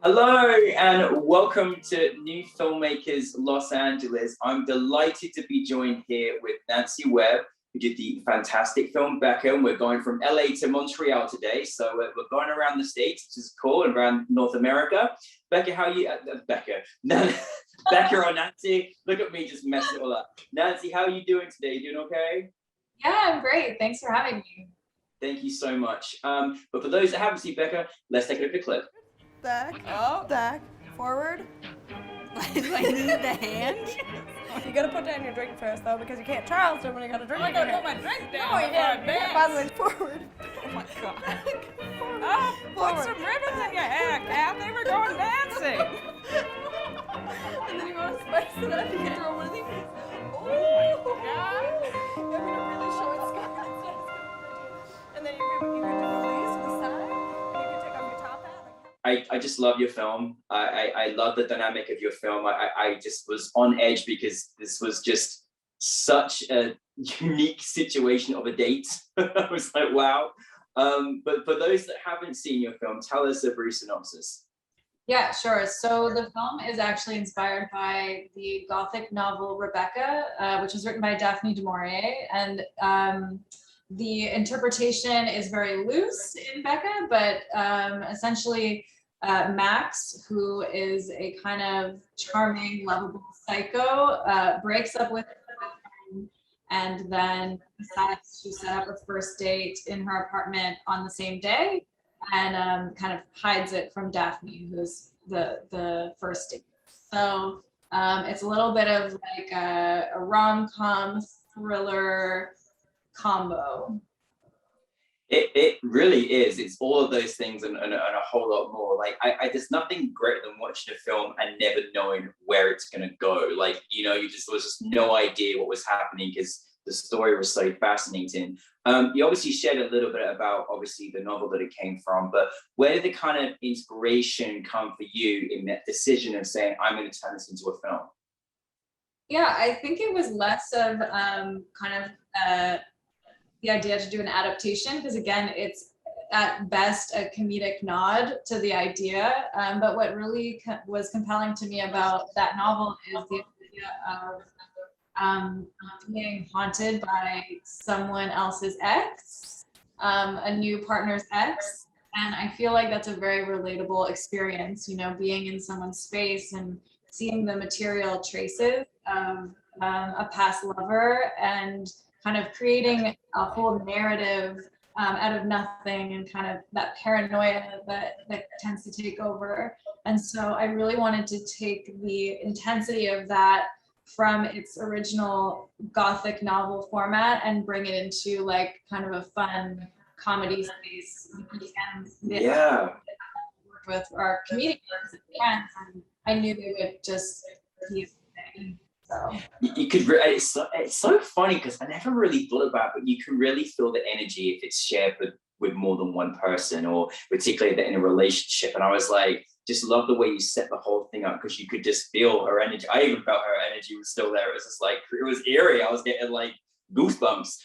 Hello and welcome to New Filmmakers Los Angeles. I'm delighted to be joined here with Nancy Webb, who did the fantastic film Becca, and we're going from LA to Montreal today. So we're going around the States, which is cool, and around North America. Becca, how are you? Becca. Becca or Nancy? Look at me just messing it all up. Nancy, how are you doing today? You doing okay? Yeah, I'm great. Thanks for having me. Thank you so much. But for those that haven't seen Becca, let's take a look at the clip. Back, back, forward. Do I need the hand? You gotta put down your drink first, though, because you can't Charles when you got a drink. I gotta put my drink down. No, you can't. By the way, forward. Oh my god. Forward. Put some ribbons in your hair, Kathy. We're going dancing. And then you want to spice it up. You can throw one of these. Oh my god. I'm gonna really show it skirt. And then you can do these to the side. And you can take off your top hat. I just love your film. I love the dynamic of your film. I just was on edge because this was just such a unique situation of a date. I was like, wow. But for those that haven't seen your film, tell us a brief synopsis. Yeah, sure. So the film is actually inspired by the Gothic novel Rebecca, which was written by Daphne du Maurier. And the interpretation is very loose in Becca, but essentially Max, who is a kind of charming, lovable psycho, breaks up with him and then decides to set up a first date in her apartment on the same day, and kind of hides it from Daphne, who's the first date. So it's a little bit of like a rom-com thriller combo. It really is. It's all of those things and a whole lot more. Like there's nothing greater than watching a film and never knowing where it's gonna go. Like, you know, there was just no idea what was happening because the story was so fascinating. You obviously shared a little bit about obviously the novel that it came from, but where did the kind of inspiration come for you in that decision of saying, I'm gonna turn this into a film? Yeah, I think it was less of the idea to do an adaptation, because again, it's at best a comedic nod to the idea. But what really was compelling to me about that novel is the idea of being haunted by someone else's ex, a new partner's ex. And I feel like that's a very relatable experience, you know, being in someone's space and seeing the material traces of a past lover and kind of creating a whole narrative out of nothing, and kind of that paranoia that tends to take over. And so I really wanted to take the intensity of that from its original Gothic novel format and bring it into like kind of a fun comedy space. And Yeah. worked with our comedians and friends, and I knew they would just be a thing. So You could. It's so funny because I never really thought about it, but you can really feel the energy if it's shared with more than one person, or particularly that in a relationship. And I was like, just love the way you set the whole thing up, because you could just feel her energy. I even felt her energy was still there. It was just like, it was eerie. I was getting like goosebumps.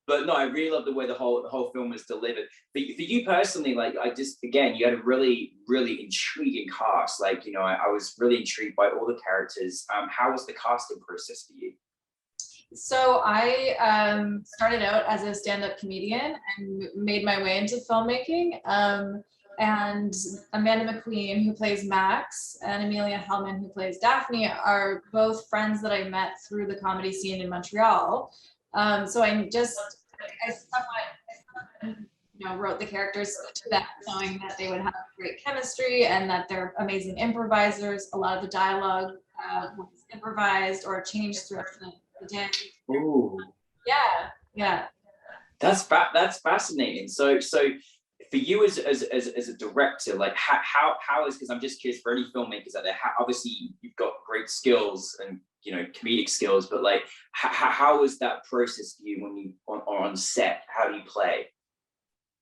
But no, I really love the way the whole film was delivered. For you personally, like, I just, again, you had a really, really intriguing cast. Like, you know, I was really intrigued by all the characters. How was the casting process for you? So I started out as a stand-up comedian and made my way into filmmaking. And Amanda McQueen, who plays Max, and Amelia Hellman, who plays Daphne, are both friends that I met through the comedy scene in Montreal. So I somewhat, you know, wrote the characters to that, knowing that they would have great chemistry and that they're amazing improvisers. A lot of the dialogue was improvised or changed throughout the day. Ooh, Yeah. that's fascinating. So for you as a director, like how is, because I'm just curious for any filmmakers out there, obviously you've got great skills and, you know, comedic skills, but like how is that process for you when you on set? How do you play?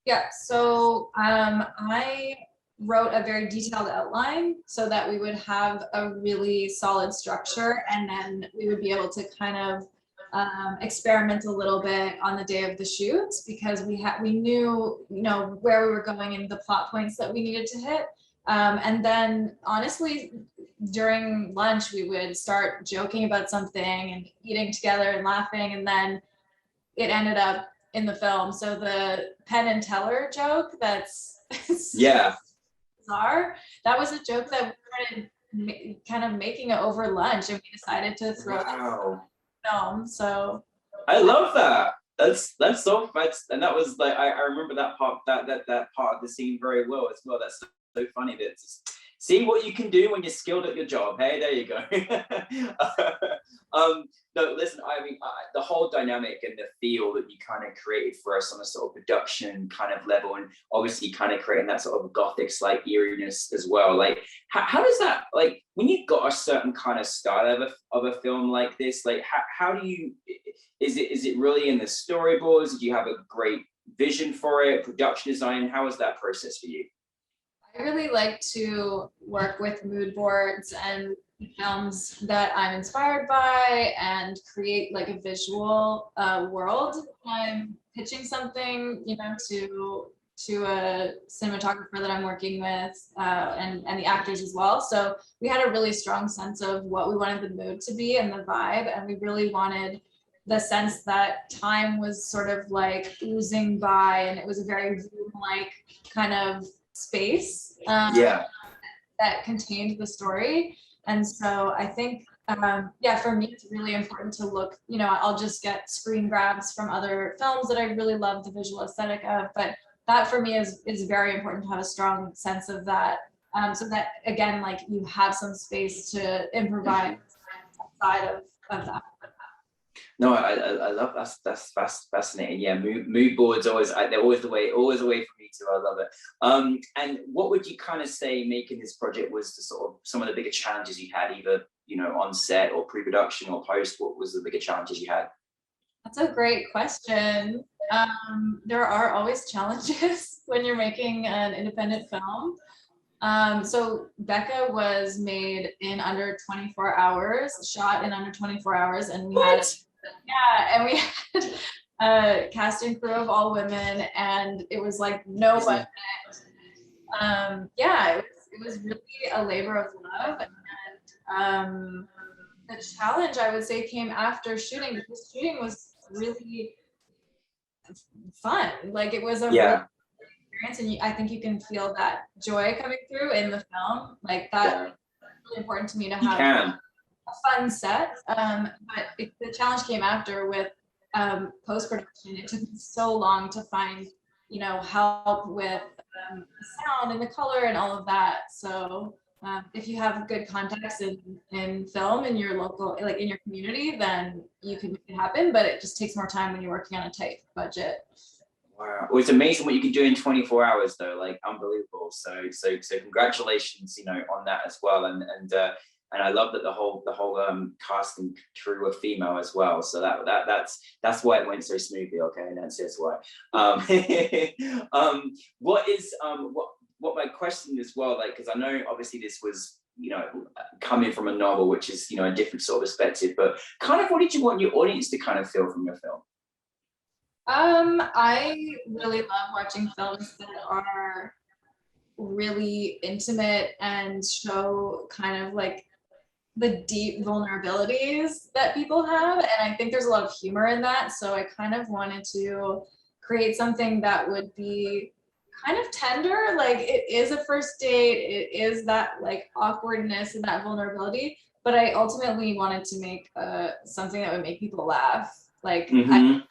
Yeah, so I wrote a very detailed outline so that we would have a really solid structure, and then we would be able to kind of experiment a little bit on the day of the shoots, because we knew, you know, where we were going and the plot points that we needed to hit. And then honestly, during lunch, we would start joking about something and eating together and laughing. And then it ended up in the film. So the Penn and Teller joke, that's Yeah. bizarre. That was a joke that we started kind of making it over lunch, and we decided to throw it in the film. So I love that. That's so that's, and that was like I remember that part, that part of the scene very well as well. That's so funny. That just see what you can do when you're skilled at your job. Hey, there you go. No, listen, I mean, the whole dynamic and the feel that you kind of created for us on a sort of production kind of level, and obviously kind of creating that sort of gothic slight eeriness as well. Like, how does that, like, when you've got a certain kind of style of a film like this, like, how do you, is it really in the storyboards? Did you have a great vision for it? Production design? How was that process for you? I really like to work with mood boards and films that I'm inspired by and create like a visual world. I'm pitching something, you know, to a cinematographer that I'm working with and the actors as well. So we had a really strong sense of what we wanted the mood to be and the vibe, and we really wanted the sense that time was sort of like oozing by, and it was a very like kind of space that contained the story. And so I think, yeah, for me, it's really important to look, you know, I'll just get screen grabs from other films that I really love the visual aesthetic of, but that for me is very important to have a strong sense of that. So that, again, like you have some space to improvise outside of that. No, I love that's fascinating. Yeah, mood boards always, they're always a way for me too. I love it. And what would you kind of say making this project was the sort of some of the bigger challenges you had, either, you know, on set or pre-production or post? What was the bigger challenges you had? That's a great question. There are always challenges when you're making an independent film. So Becca was made in under 24 hours, shot in under 24 hours, and we had, yeah, and we had a casting crew of all women, and it was like no budget. Yeah, it was really a labor of love, and the challenge I would say came after shooting, because shooting was really fun. Like it was a really experience, and I think you can feel that joy coming through in the film. Like that, really important to me to have a fun set. But the challenge came after with post-production. It took me so long to find, you know, help with the sound and the color and all of that. So if you have good contacts in film in your local, like in your community, then you can make it happen, but it just takes more time when you're working on a tight budget. Wow, well, it's amazing what you can do in 24 hours though, like unbelievable. So congratulations, you know, on that as well. And I love that the whole cast and crew were female as well. So that's why it went so smoothly. Okay, and that's why. What my question as well, like, because I know obviously this was, you know, coming from a novel, which is, you know, a different sort of perspective, but kind of what did you want your audience to kind of feel from your film? I really love watching films that are really intimate and show kind of like the deep vulnerabilities that people have, and I think there's a lot of humor in that. So I kind of wanted to create something that would be kind of tender, like it is a first date, it is that like awkwardness and that vulnerability, but I ultimately wanted to make something that would make people laugh. Like I,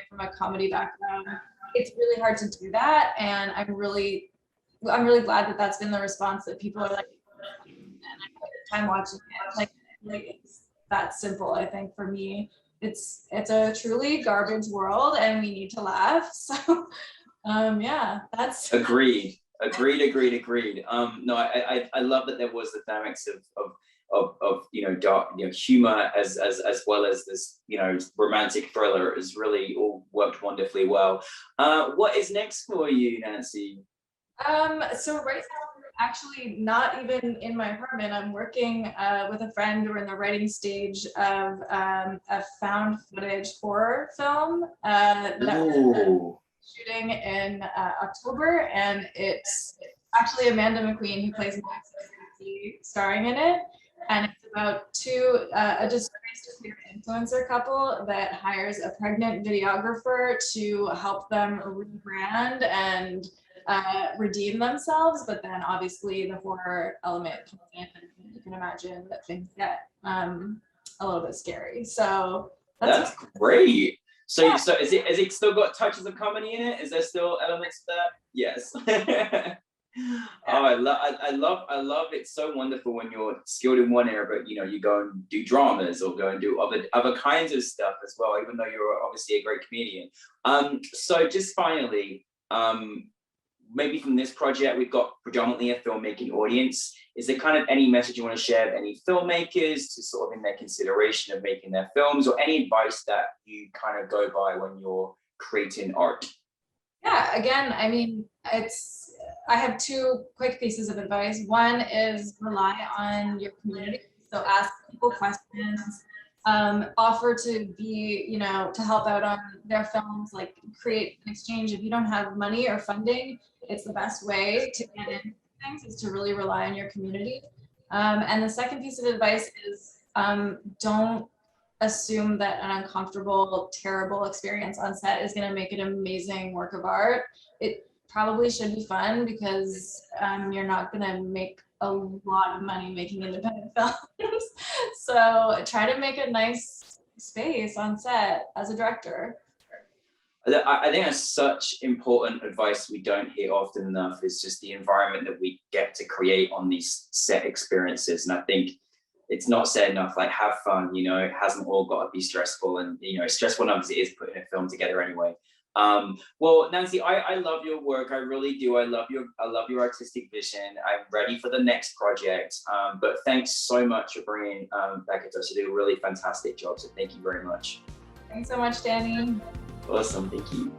from a comedy background, it's really hard to do that, and I'm really glad that that's been the response, that people are like, and I put time watching it. Like it's that simple. I think for me, it's a truly garbage world, and we need to laugh. So yeah, that's agreed. No, I love that there was the dynamics of you know, dark, you know, humor as well as this, you know, romantic thriller is really all worked wonderfully well. What is next for you, Nancy? So right now I'm actually not even in my apartment. I'm working with a friend. We're in the writing stage of a found footage horror film that we're shooting in October, and it's actually Amanda McQueen, who plays Nancy, starring in it. And it's about a disgraced queer influencer couple that hires a pregnant videographer to help them rebrand and redeem themselves. But then obviously the horror element comes in, and you can imagine that things get a little bit scary. So that's great. So, yeah. So is it still got touches of comedy in it? Is there still elements of that? Yes. Oh, I love it's so wonderful when you're skilled in one area, but you go and do dramas or go and do other kinds of stuff as well, even though you're obviously a great comedian. So just finally, maybe from this project, we've got predominantly a filmmaking audience. Is there kind of any message you want to share with any filmmakers to sort of in their consideration of making their films, or any advice that you kind of go by when you're creating art? Yeah, again, I mean, I have two quick pieces of advice. One is rely on your community. So ask people questions, offer to be, to help out on their films, like create an exchange. If you don't have money or funding, it's the best way to get into things is to really rely on your community. And the second piece of advice is don't assume that an uncomfortable, terrible experience on set is going to make an amazing work of art. It probably should be fun because you're not going to make a lot of money making independent films. So try to make a nice space on set as a director. I think that's such important advice we don't hear often enough, is just the environment that we get to create on these set experiences. And I think it's not said enough, like have fun, it hasn't all got to be stressful, and stressful enough as it is putting a film together anyway. Well, Nancy, I love your work. I really do. I love your artistic vision. I'm ready for the next project. But thanks so much for bringing Becca to us. You do a really fantastic job. So thank you very much. Thanks so much, Danny. Awesome. Thank you.